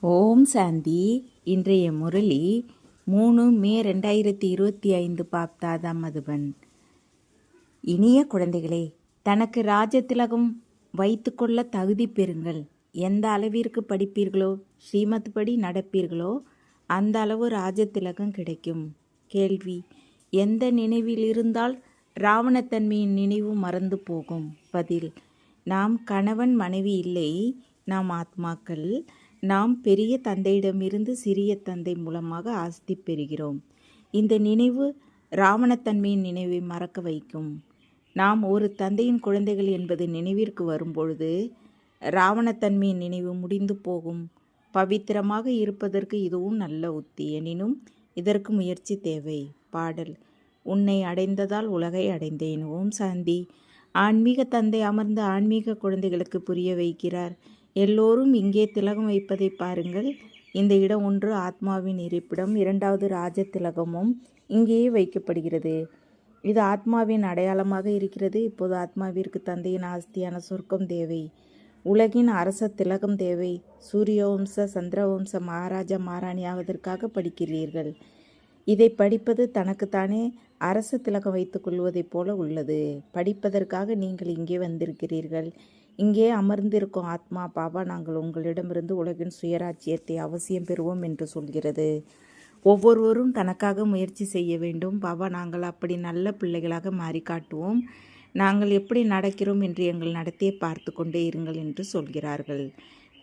ஓம் சாந்தி. இன்றைய முரளி 3 மே 2025 பாப்தாதா மதுபன். இனிய குழந்தைகளே, தனக்கு ராஜதிலகம் வைத்து கொள்ள தகுதி பெறுங்கள். எந்த அளவிற்கு படிப்பீர்களோ, ஸ்ரீமத் படி நடப்பீர்களோ, அந்த அளவு ராஜதிலகம் கிடைக்கும். கேள்வி: எந்த நினைவில் இருந்தால் ராவணத்தன்மையின் நினைவு மறந்து போகும்? பதில்: நாம் கணவன் மனைவி இல்லை, நாம் ஆத்மாக்கள். நாம் பெரிய தந்தையிடமிருந்து சிறிய தந்தை மூலமாக ஆஸ்தி பெறுகிறோம். இந்த நினைவு ராவணத்தன்மையின் நினைவை மறக்க வைக்கும். நாம் ஒரு தந்தையின் குழந்தைகள் என்பது நினைவிற்கு வரும்பொழுது ராவணத்தன்மையின் நினைவு முடிந்து போகும். பவித்திரமாக இருப்பதற்கு இதுவும் நல்ல உத்தி. எனினும் இதற்கு முயற்சி தேவை. பாடல்: உன்னை அடைந்ததால் உலகை அடைந்தேன். ஓம் சாந்தி. ஆன்மீக தந்தை அமர்ந்து ஆன்மீக குழந்தைகளுக்கு புரிய வைக்கிறார். எல்லோரும் இங்கே திலகம் வைப்பதை பாருங்கள். இந்த இடம் ஒன்று ஆத்மாவின் இருப்பிடம், இரண்டாவது ராஜ திலகமும் இங்கேயே வைக்கப்படுகிறது. இது ஆத்மாவின் அடையாளமாக இருக்கிறது. இப்போது ஆத்மாவிற்கு தந்தையின் ஆஸ்தியான சொர்க்கம் தேவை. உலகின் அரச திலகம் தேவை. சூரியவம்ச சந்திரவம்ச மகாராஜா மகாராணி ஆவதற்காக படிக்கிறீர்கள். இதை படிப்பது தனக்குத்தானே அரச திலகம் வைத்துக் கொள்வதைப் போல உள்ளது. படிப்பதற்காக நீங்கள் இங்கே வந்திருக்கிறீர்கள். இங்கே அமர்ந்திருக்கும் ஆத்மா பாபா, நாங்கள் உங்களிடமிருந்து உலகின் சுயராஜ்யத்தை அவசியம் பெறுவோம் என்று சொல்கிறது. ஒவ்வொருவரும் தனக்காக முயற்சி செய்ய வேண்டும். பாபா, நாங்கள் அப்படி நல்ல பிள்ளைகளாக மாறி காட்டுவோம். நாங்கள் எப்படி நடக்கிறோம் என்று எங்கள் நடத்தையை பார்த்து கொண்டே இருங்கள் என்று சொல்கிறார்கள்.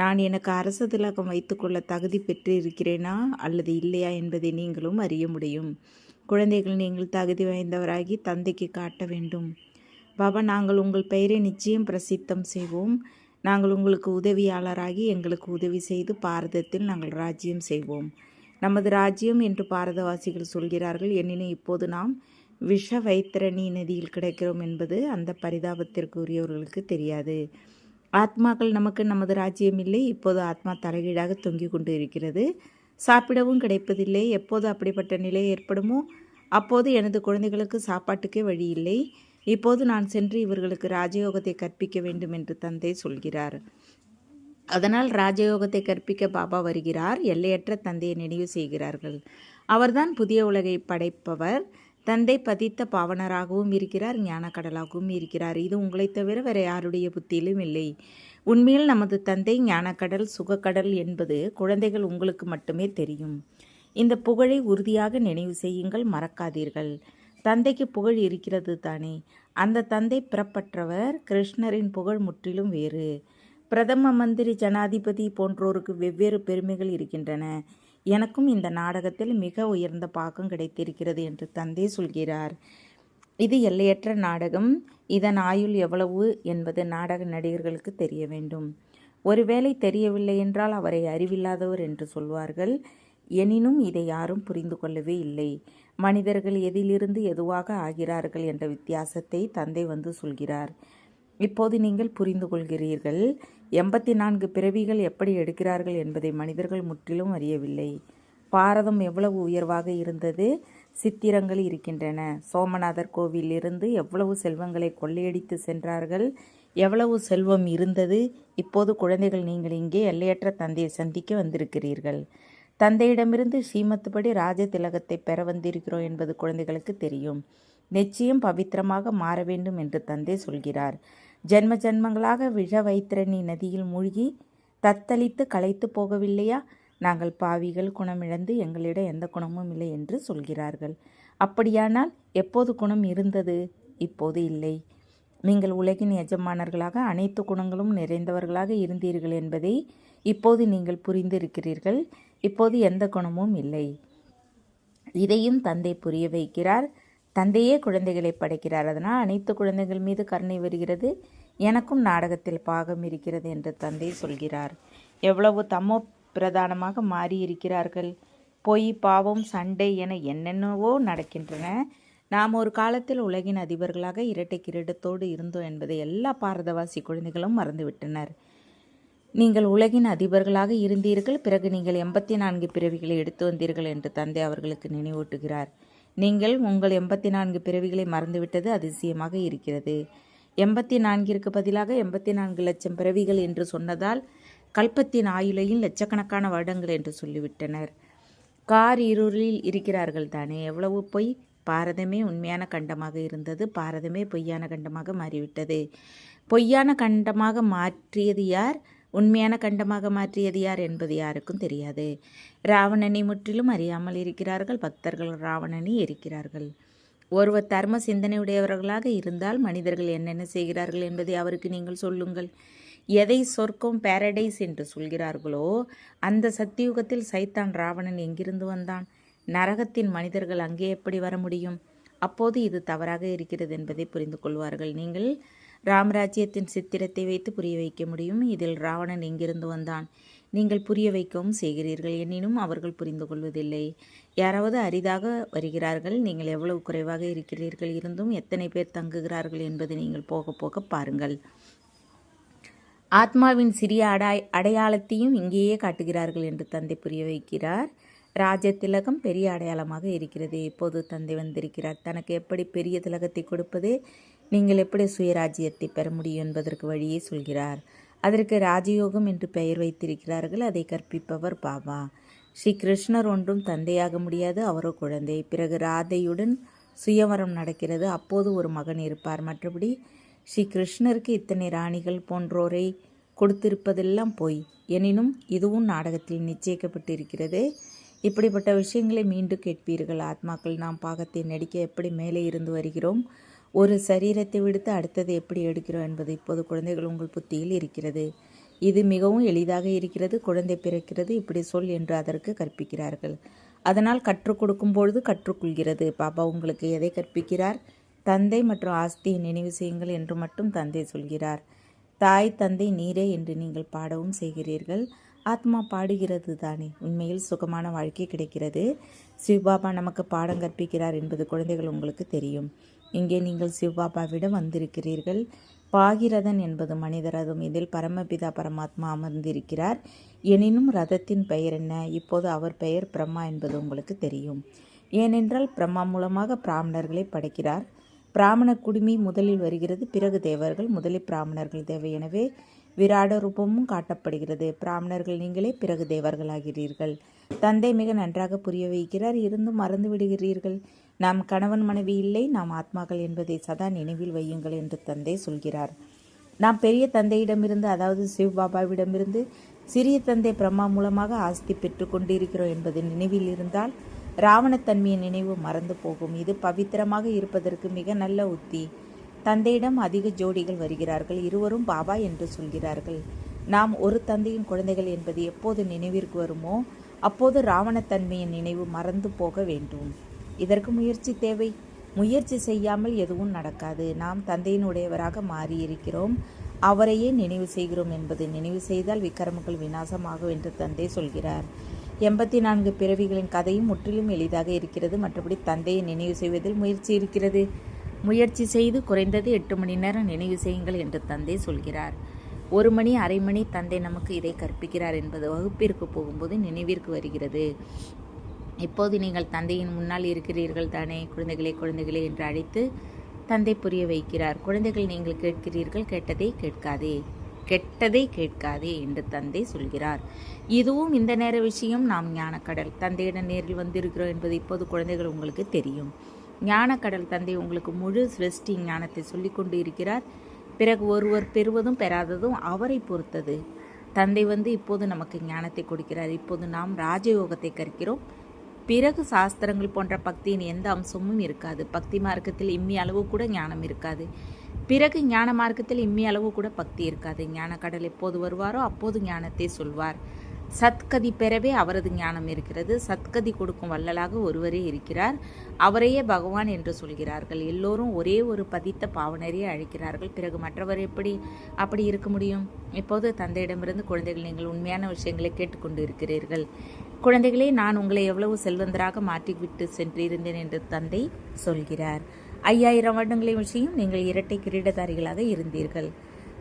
நான் எனக்கு அரச திலகம் வைத்துக்கொள்ள தகுதி பெற்று இருக்கிறேனா அல்லது இல்லையா என்பதை நீங்களும் அறிய முடியும். குழந்தைகள், நீங்கள் தகுதி வாய்ந்தவராகி தந்தைக்கு காட்ட வேண்டும். பாபா, நாங்கள் உங்கள் பெயரை நிச்சயம் பிரசித்தம் செய்வோம். நாங்கள் உங்களுக்கு உதவியாளராகி எங்களுக்கு உதவி செய்து பாரதத்தில் நாங்கள் ராஜ்யம் செய்வோம். நமது ராஜ்யம் என்று பாரதவாசிகள் சொல்கிறார்கள். எனினும் இப்போது நாம் விஷ வைத்திரணி நதியில் கிடைக்கிறோம் என்பது அந்த பரிதாபத்திற்கு உரியவர்களுக்கு தெரியாது. ஆத்மாக்கள் நமக்கு நமது ராஜ்யம் இல்லை. இப்போது ஆத்மா தலைகீழாக தொங்கிக் கொண்டு இருக்கிறது. சாப்பிடவும் கிடைப்பதில்லை. எப்போது அப்படிப்பட்ட நிலை ஏற்படுமோ அப்போது எனது குழந்தைகளுக்கு சாப்பாட்டுக்கே வழி இல்லை. இப்போது நான் சென்று இவர்களுக்கு ராஜயோகத்தை கற்பிக்க வேண்டும் என்று தந்தை சொல்கிறார். அதனால் ராஜயோகத்தை கற்பிக்க பாபா வருகிறார். எல்லையற்ற தந்தையை நினைவு செய்கிறார்கள். அவர்தான் புதிய உலகை படைப்பவர். தந்தை பதித்த பாவனராகவும் இருக்கிறார், ஞான கடலாகவும் இருக்கிறார். இது உங்களை தவிர வேற யாருடைய புத்தியிலும் இல்லை. உண்மையில் நமது தந்தை ஞானக்கடல், சுகக்கடல் என்பது குழந்தைகள் உங்களுக்கு மட்டுமே தெரியும். இந்த புகழை உறுதியாக நினைவு செய்யுங்கள், மறக்காதீர்கள். தந்தைக்கு புகழ் இருக்கிறது தானே. அந்த தந்தை பிறப்பற்றவர். கிருஷ்ணரின் புகழ் முற்றிலும் வேறு. பிரதம மந்திரி, ஜனாதிபதி போன்றோருக்கு வெவ்வேறு பெருமைகள் இருக்கின்றன. எனக்கும் இந்த நாடகத்தில் மிக உயர்ந்த பாகம் கிடைத்திருக்கிறது என்று தந்தை சொல்கிறார். இது எல்லையற்ற நாடகம். இதன் ஆயுள் எவ்வளவு என்பது நாடக நடிகர்களுக்கு தெரிய வேண்டும். ஒருவேளை தெரியவில்லை என்றால் அவரை அறிவில்லாதவர் என்று சொல்வார்கள். எனினும் இதை யாரும் புரிந்து கொள்ளவே இல்லை. மனிதர்கள் எதிலிருந்து எதுவாக ஆகிறார்கள் என்ற வித்தியாசத்தை தந்தை வந்து சொல்கிறார். இப்போது நீங்கள் புரிந்து கொள்கிறீர்கள். 84 பிறவிகள் எப்படி எடுக்கிறார்கள் என்பதை மனிதர்கள் முற்றிலும் அறியவில்லை. பாரதம் எவ்வளவு உயர்வாக இருந்தது. சித்திரங்கள் இருக்கின்றன. சோமநாதர் கோவிலிருந்து எவ்வளவு செல்வங்களை கொள்ளையடித்து சென்றார்கள். எவ்வளவு செல்வம் இருந்தது. இப்போது குழந்தைகள், நீங்கள் இங்கே எல்லையற்ற தந்தையை சந்திக்க வந்திருக்கிறீர்கள். தந்தையிடமிருந்து ஸ்ரீமத்துப்படி ராஜ திலகத்தை பெற வந்திருக்கிறோம் என்பது குழந்தைகளுக்கு தெரியும். நிச்சயம் பவித்திரமாக மாற வேண்டும் என்று தந்தை சொல்கிறார். ஜென்ம ஜென்மங்களாக விஷ வைத்திரணி நதியில் மூழ்கி தத்தளித்து களைத்து போகவில்லையா? நாங்கள் பாவிகள், குணமிழந்து எங்களிடம் எந்த குணமும் இல்லை என்று சொல்கிறார்கள். அப்படியானால் எப்போது குணம் இருந்தது? இப்போது இல்லை. நீங்கள் உலகின் எஜமானர்களாக அனைத்து குணங்களும் நிறைந்தவர்களாக இருந்தீர்கள் என்பதை இப்போது நீங்கள் புரிந்திருக்கிறீர்கள். இப்போது எந்த குணமும் இல்லை. இதையும் தந்தை புரிய வைக்கிறார். தந்தையே குழந்தைகளை படைக்கிறார். அதனால் அனைத்து குழந்தைகள் மீது கருணை வருகிறது. எனக்கும் நாடகத்தில் பாகம் இருக்கிறது என்று தந்தை சொல்கிறார். எவ்வளவு தமோ பிரதானமாக மாறி இருக்கிறார்கள். பொய், பாவம், சண்டை என என்னென்னவோ நடக்கின்றன. நாம் ஒரு காலத்தில் உலகின் அதிபர்களாக இரட்டை கிரீடத்தோடு இருந்தோம் என்பதை எல்லா பாரதவாசி குழந்தைகளும் மறந்துவிட்டனர். நீங்கள் உலகின் அதிபர்களாக இருந்தீர்கள். பிறகு நீங்கள் 84 பிறவிகளை எடுத்து வந்தீர்கள் என்று தந்தை அவர்களுக்கு நினைவூட்டுகிறார். நீங்கள் உங்கள் 84 பிறவிகளை மறந்துவிட்டது அதிசயமாக இருக்கிறது. 84ற்கு பதிலாக 84 லட்சம் பிறவிகள் என்று சொன்னதால் கல்பத்தின் ஆயுளையும் லட்சக்கணக்கான வருடங்கள் என்று சொல்லிவிட்டனர். கார் இருளில் இருக்கிறார்கள் தானே. எவ்வளவு பொய்! பாரதமே உண்மையான கண்டமாக இருந்தது, பாரதமே பொய்யான கண்டமாக மாறிவிட்டது. பொய்யான கண்டமாக மாற்றியது யார், உண்மையான கண்டமாக மாற்றியது யார் என்பது யாருக்கும் தெரியாது. ராவணனை முற்றிலும் அறியாமல் இருக்கிறார்கள். பக்தர்கள் ராவணனை எரிக்கிறார்கள். ஒருவர் தர்ம சிந்தனையுடையவர்களாக இருந்தால் மனிதர்கள் என்னென்ன செய்கிறார்கள் என்பதை அவருக்கு நீங்கள் சொல்லுங்கள். எதை சொர்க்கம் பாரடைஸ் என்று சொல்கிறார்களோ அந்த சத்தியுகத்தில் சைத்தான் ராவணன் எங்கிருந்து வந்தான்? நரகத்தின் மனிதர்கள் அங்கே எப்படி வர முடியும்? அப்போது இது தவறாக இருக்கிறது என்பதை புரிந்து கொள்வார்கள். நீங்கள் ராமராஜ்யத்தின் சித்திரத்தை வைத்து புரிய வைக்க முடியும். இதில் ராவணன் எங்கிருந்து வந்தான் நீங்கள் புரிய வைக்கவும் செய்கிறீர்கள். எனினும் அவர்கள் புரிந்து கொள்வதில்லை. யாராவது அரிதாக வருகிறார்கள். நீங்கள் எவ்வளவு குறைவாக இருக்கிறீர்கள். இருந்தும் எத்தனை பேர் தங்குகிறார்கள் என்பதை நீங்கள் போக போக பாருங்கள். ஆத்மாவின் சிறிய அடையாளத்தையும் இங்கேயே காட்டுகிறார்கள் என்று தந்தை புரிய வைக்கிறார். ராஜ திலகம் பெரிய அடையாளமாக இருக்கிறது. இப்போது தந்தை வந்திருக்கிறார். தனக்கு எப்படி பெரிய திலகத்தை கொடுப்பது, நீங்கள் எப்படி சுயராஜ்யத்தை பெற முடியும் என்பதற்கு வழியே சொல்கிறார். அதற்கு ராஜயோகம் என்று பெயர் வைத்திருக்கிறார்கள். அதை கற்பிப்பவர் பாபா. ஸ்ரீ கிருஷ்ணர் ஒன்றும் தந்தையாக முடியாது, அவரோ குழந்தை. பிறகு ராதையுடன் சுயவரம் நடக்கிறது. அப்போது ஒரு மகன் இருப்பார். மற்றபடி ஸ்ரீ கிருஷ்ணருக்கு இத்தனை ராணிகள் போன்றோரை கொடுத்திருப்பதெல்லாம் பொய். எனினும் இதுவும் நாடகத்தில் நிச்சயிக்கப்பட்டிருக்கிறது. இப்படிப்பட்ட விஷயங்களை மீண்டும் கேட்பீர்கள். ஆத்மாக்கள் நாம் பாகத்தை நடிக்க எப்படி மேலே இருந்து வருகிறோம், ஒரு சரீரத்தை விடுத்து அடுத்ததை எப்படி எடுக்கிறோம் என்பது இப்போது குழந்தைகள் உங்கள் புத்தியில் இருக்கிறது. இது மிகவும் எளிதாக இருக்கிறது. குழந்தை பிறக்கிறது, இப்படி சொல் என்று அதற்கு கற்பிக்கிறார்கள். அதனால் கற்றுக் கொடுக்கும் பொழுது கற்றுக்கொள்கிறது. பாபா உங்களுக்கு எதை கற்பிக்கிறார்? தந்தை மற்றும் ஆஸ்தியை நினைவு செய்யுங்கள் என்று மட்டும் தந்தை சொல்கிறார். தாய் தந்தை நீரே என்று நீங்கள் பாடவும் செய்கிறீர்கள். ஆத்மா பாடுகிறது தானே. உண்மையில் சுகமான வாழ்க்கை கிடைக்கிறது. சிவபாபா நமக்கு பாடம் கற்பிக்கிறார் என்பது குழந்தைகள் உங்களுக்கு தெரியும். இங்கே நீங்கள் சிவபாபாவிடம் வந்திருக்கிறீர்கள். பாகிரதன் என்பது மனித ரதம். இதில் பரமபிதா பரமாத்மா அமர்ந்திருக்கிறார். எனினும் ரதத்தின் பெயர் என்ன? இப்போது அவர் பெயர் பிரம்மா என்பது உங்களுக்கு தெரியும். ஏனென்றால் பிரம்மா மூலமாக பிராமணர்களை படைக்கிறார். பிராமண குடுமி முதலில் வருகிறது, பிறகு தேவர்கள், முதலில் பிராமணர்கள் தேவை. எனவே விராட ரூபமும் காட்டப்படுகிறது. பிராமணர்கள் நீங்களே, பிறகு தேவர்களாகிறீர்கள். தந்தை மிக நன்றாக புரிய வைக்கிறார். இருந்தும் மறந்து விடுகிறீர்கள். நாம் கணவன் மனைவி இல்லை, நாம் ஆத்மாக்கள் என்பதை சதா நினைவில் வையுங்கள் என்று தந்தை சொல்கிறார். நாம் பெரிய தந்தையிடமிருந்து, அதாவது சிவபாபாவிடமிருந்து சிறிய தந்தை பிரம்மா மூலமாக ஆஸ்தி பெற்று கொண்டிருக்கிறோம் என்பது நினைவில் இருந்தால் ராவணத்தன்மையின் நினைவு மறந்து போகும். இது பவித்திரமாக இருப்பதற்கு மிக நல்ல உத்தி. தந்தையிடம் அதிக ஜோடிகள் வருகிறார்கள். இருவரும் பாபா என்று சொல்கிறார்கள். நாம் ஒரு தந்தையின் குழந்தைகள் என்பது எப்போது நினைவிற்கு வருமோ அப்போது ராவணத்தன்மையின் நினைவு மறந்து போக வேண்டும். இதற்கு முயற்சி தேவை. முயற்சி செய்யாமல் எதுவும் நடக்காது. நாம் தந்தையின் உடையவராக மாறியிருக்கிறோம், அவரையே நினைவு செய்கிறோம் என்பது நினைவு செய்தால் விக்கிரமங்கள் விநாசமாகும் என்று தந்தை சொல்கிறார். 84 பிறவிகளின் கதையும் முற்றிலும் எளிதாக இருக்கிறது. மற்றபடி தந்தையை நினைவு செய்வதில் முயற்சி இருக்கிறது. முயற்சி செய்து குறைந்தது 8 மணி நேரம் நினைவு செய்யுங்கள் என்று தந்தை சொல்கிறார். 1 மணி அரை மணி தந்தை நமக்கு இதை கற்பிக்கிறார் என்பது வகுப்பிற்கு போகும்போது நினைவிற்கு வருகிறது. இப்போது நீங்கள் தந்தையின் முன்னால் இருக்கிறீர்கள் தானே. குழந்தைகளே குழந்தைகளே என்று அழைத்து தந்தை புரிய வைக்கிறார். குழந்தைகள் நீங்கள் கேட்கிறீர்கள், கேட்டதை கேட்காதே, கெட்டதை கேட்காதே என்று தந்தை சொல்கிறார். இதுவும் இந்த நேர விஷயம். நாம் ஞானக்கடல் தந்தையிடம் நேரில் வந்திருக்கிறோம் என்பது இப்போது குழந்தைகள் உங்களுக்கு தெரியும். ஞானக்கடல் தந்தை உங்களுக்கு முழு சிருஷ்டி ஞானத்தை சொல்லிக் கொண்டு இருக்கிறார். பிறகு ஒருவர் பெறுவதும் பெறாததும் அவரை பொறுத்தது. தந்தை இப்போது நமக்கு ஞானத்தை கொடுக்கிறார். இப்போது நாம் ராஜயோகத்தை கற்கிறோம். பிறகு சாஸ்திரங்கள் போன்ற பக்தியின் எந்த அம்சமும் இருக்காது. பக்தி மார்க்கத்தில் இம்மி அளவு கூட ஞானம் இருக்காது. பிறகு ஞான மார்க்கத்தில் இம்மி அளவு கூட பக்தி இருக்காது. ஞானக்கடல் எப்போது வருவாரோ அப்போது ஞானத்தை சொல்வார். சத்கதி பெறவே அவரது ஞானம் இருக்கிறது. சத்கதி கொடுக்கும் வள்ளலாக ஒருவரே இருக்கிறார். அவரையே பகவான் என்று சொல்கிறார்கள். எல்லோரும் ஒரே ஒரு பதித்த பாவனரையே அழைக்கிறார்கள். பிறகு மற்றவர் எப்படி அப்படி இருக்க முடியும்? இப்போது தந்தையிடமிருந்து குழந்தைகள் நீங்கள் உண்மையான விஷயங்களை கேட்டுக்கொண்டு இருக்கிறீர்கள். குழந்தைகளே, நான் உங்களை எவ்வளவு செல்வந்தராக மாற்றிவிட்டு சென்றிருந்தேன் என்று தந்தை சொல்கிறார். 5000 வருடங்களின் விஷயம் நீங்கள் இரட்டை கிரீடதாரிகளாக இருந்தீர்கள்.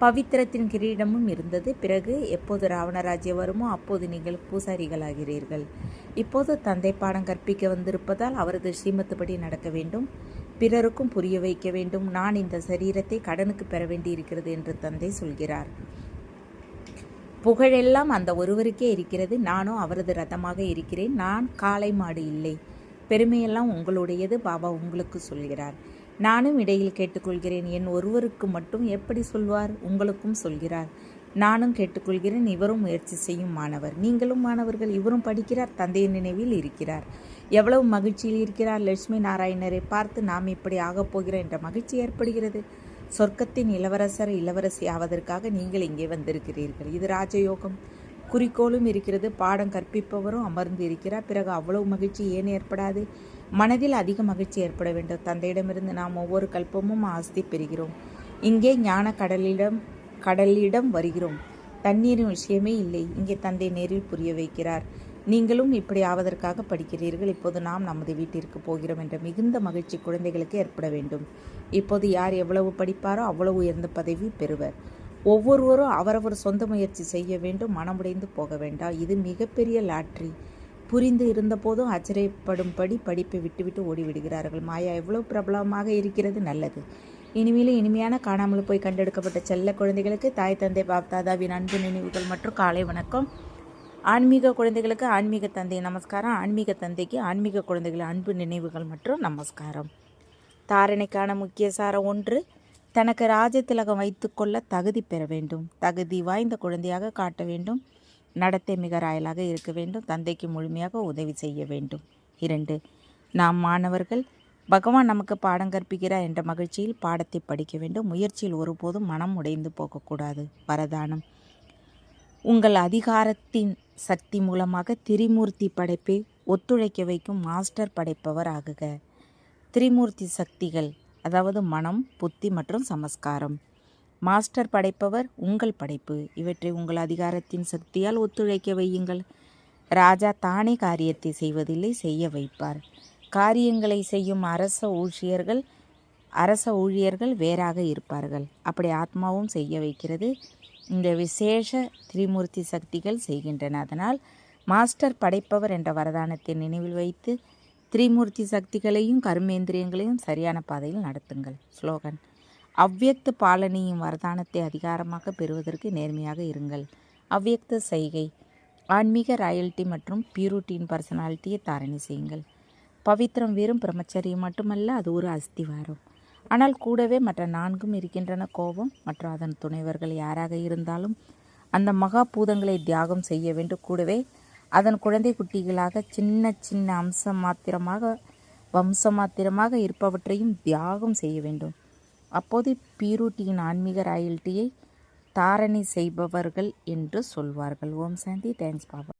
பவித்திரத்தின் கிரீடமும் இருந்தது. பிறகு எப்போது ராவணராஜ்யம் வருமோ அப்போது நீங்கள் பூசாரிகளாகிறீர்கள். இப்போது தந்தை பாடம் கற்பிக்க வந்திருப்பதால் அவரது ஸ்ரீமத்துப்படி நடக்க வேண்டும். பிறருக்கும் புரிய வைக்க வேண்டும். நான் இந்த சரீரத்தை கடனுக்கு பெற வேண்டியிருக்கிறது என்று தந்தை சொல்கிறார். புகழெல்லாம் அந்த ஒருவருக்கே இருக்கிறது. நானும் அவரது ரதமாக இருக்கிறேன். நான் காளை மாடு இல்லை. பெருமையெல்லாம் உங்களுடையது. பாபா உங்களுக்கு சொல்கிறார். நானும் இடையில் கேட்டுக்கொள்கிறேன். என் ஒருவருக்கு மட்டும் எப்படி சொல்வார்? உங்களுக்கும் சொல்கிறார். நானும் கேட்டுக்கொள்கிறேன். இவரும் முயற்சி செய்யும் மாணவர். நீங்களும் மாணவர்கள். இவரும் படிக்கிறார். தந்தையின் நினைவில் இருக்கிறார். எவ்வளவு மகிழ்ச்சியில் இருக்கிறார். லட்சுமி நாராயணரை பார்த்து நாம் இப்படி ஆகப் போகிறோம் என்ற மகிழ்ச்சி ஏற்படுகிறது. சொர்க்கத்தின் இளவரசர் இளவரசி ஆவதற்காக நீங்கள் இங்கே வந்திருக்கிறீர்கள். இது ராஜயோகம். குறிக்கோளும் இருக்கிறது. பாடம் கற்பிப்பவரும் அமர்ந்து இருக்கிறார். பிறகு அவ்வளவு மகிழ்ச்சி ஏன் ஏற்படாது? மனதில் அதிக மகிழ்ச்சி ஏற்பட வேண்டும். தந்தையிடமிருந்து நாம் ஒவ்வொரு கல்பமும் ஆஸ்தி பெறுகிறோம். இங்கே ஞான கடலிடம் வருகிறோம். தண்ணீரின் விஷயமே இல்லை. இங்கே தந்தை நேரில் புரிய வைக்கிறார். நீங்களும் இப்படி ஆவதற்காக படிக்கிறீர்கள். இப்போது நாம் நமது வீட்டிற்கு போகிறோம் என்ற மிகுந்த மகிழ்ச்சி குழந்தைகளுக்கு ஏற்பட வேண்டும். இப்போது யார் எவ்வளவு படிப்பாரோ அவ்வளவு உயர்ந்த பதவி பெறுவர். ஒவ்வொருவரும் அவரவர் சொந்த முயற்சி செய்ய வேண்டும். மனமுடைந்து போக வேண்டாம். இது மிகப்பெரிய லாட்ரி. புரிந்து இருந்த போதும் ஆச்சரியப்படும்படி படிப்பை விட்டுவிட்டு ஓடிவிடுகிறார்கள். மாயா எவ்வளவு பிரபலமாக இருக்கிறது. நல்லது. இனிமேலும் இனிமையான காணாமல் போய் கண்டெடுக்கப்பட்ட செல்ல குழந்தைகளுக்கு தாய் தந்தை பாப்தாதாவின் அன்பு நினைவுகள் மற்றும் காலை வணக்கம். ஆன்மீக குழந்தைகளுக்கு ஆன்மீக தந்தை நமஸ்காரம். ஆன்மீக தந்தைக்கு ஆன்மீக குழந்தைகள் அன்பு நினைவுகள் மற்றும் நமஸ்காரம். தாரணைக்கான முக்கிய சாரம் 1. தனக்கு ராஜதிலகம் வைத்துக்கொள்ள தகுதி பெற வேண்டும். தகுதி வாய்ந்த குழந்தையாக காட்ட வேண்டும். நடத்தை மிக ராயலாக இருக்க வேண்டும். தந்தைக்கு முழுமையாக உதவி செய்ய வேண்டும். 2. நாம் மாணவர்கள். பகவான் நமக்கு பாடம் கற்பிக்கிறார் என்ற மகிழ்ச்சியில் பாடத்தை படிக்க வேண்டும். முயற்சியில் ஒருபோதும் மனம் உடைந்து போகக்கூடாது. வரதானம். உங்கள் அதிகாரத்தின் சக்தி மூலமாக திரிமூர்த்தி படைப்பை ஒத்துழைக்க வைக்கும் மாஸ்டர் படைப்பவர் ஆகுக. திரிமூர்த்தி சக்திகள், அதாவது மனம், புத்தி மற்றும் சமஸ்காரம். மாஸ்டர் படைப்பவர் உங்கள் படைப்பு. இவற்றை உங்கள் அதிகாரத்தின் சக்தியால் ஒத்துழைக்க வையுங்கள். ராஜா தானே காரியத்தை செய்வதில்லை, செய்ய வைப்பார். காரியங்களை செய்யும் அரச ஊழியர்கள் வேறாக இருப்பார்கள். அப்படி ஆத்மாவும் செய்ய வைக்கிறது. இந்த விசேஷ திரிமூர்த்தி சக்திகள் செய்கின்றன. அதனால் மாஸ்டர் படைப்பவர் என்ற வரதானத்தை நினைவில் வைத்து திரிமூர்த்தி சக்திகளையும் கர்மேந்திரியங்களையும் சரியான பாதையில் நடத்துங்கள். ஸ்லோகன். அவ்வியக்த பாலனியும் வரதானத்தை அதிகாரமாக பெறுவதற்கு நேர்மையாக இருங்கள். அவ்வியக்த செய்கை. ஆன்மீக ராயல்ட்டி மற்றும் பியூரிட்டியின் பர்சனாலிட்டியை தாரணை செய்யுங்கள். பவித்திரம் வெறும் பிரம்மச்சரியம் மட்டுமல்ல, அது ஒரு அஸ்திவாரம். ஆனால் கூடவே மற்ற 4ம் இருக்கின்றன. கோபம் மற்றும் அதன் துணைவர்கள் யாராக இருந்தாலும் அந்த மகா பூதங்களை தியாகம் செய்ய வேண்டும். கூடவே அதன் குழந்தை குட்டிகளாக சின்ன சின்ன வம்சமாத்திரமாக இருப்பவற்றையும் தியாகம் செய்ய வேண்டும். அப்போது பியூரிட்டியின் ஆன்மீக ராயல்ட்டியை தாரணை செய்பவர்கள் என்று சொல்வார்கள். ஓம் சாந்தி. தேங்க்ஸ் பாபா.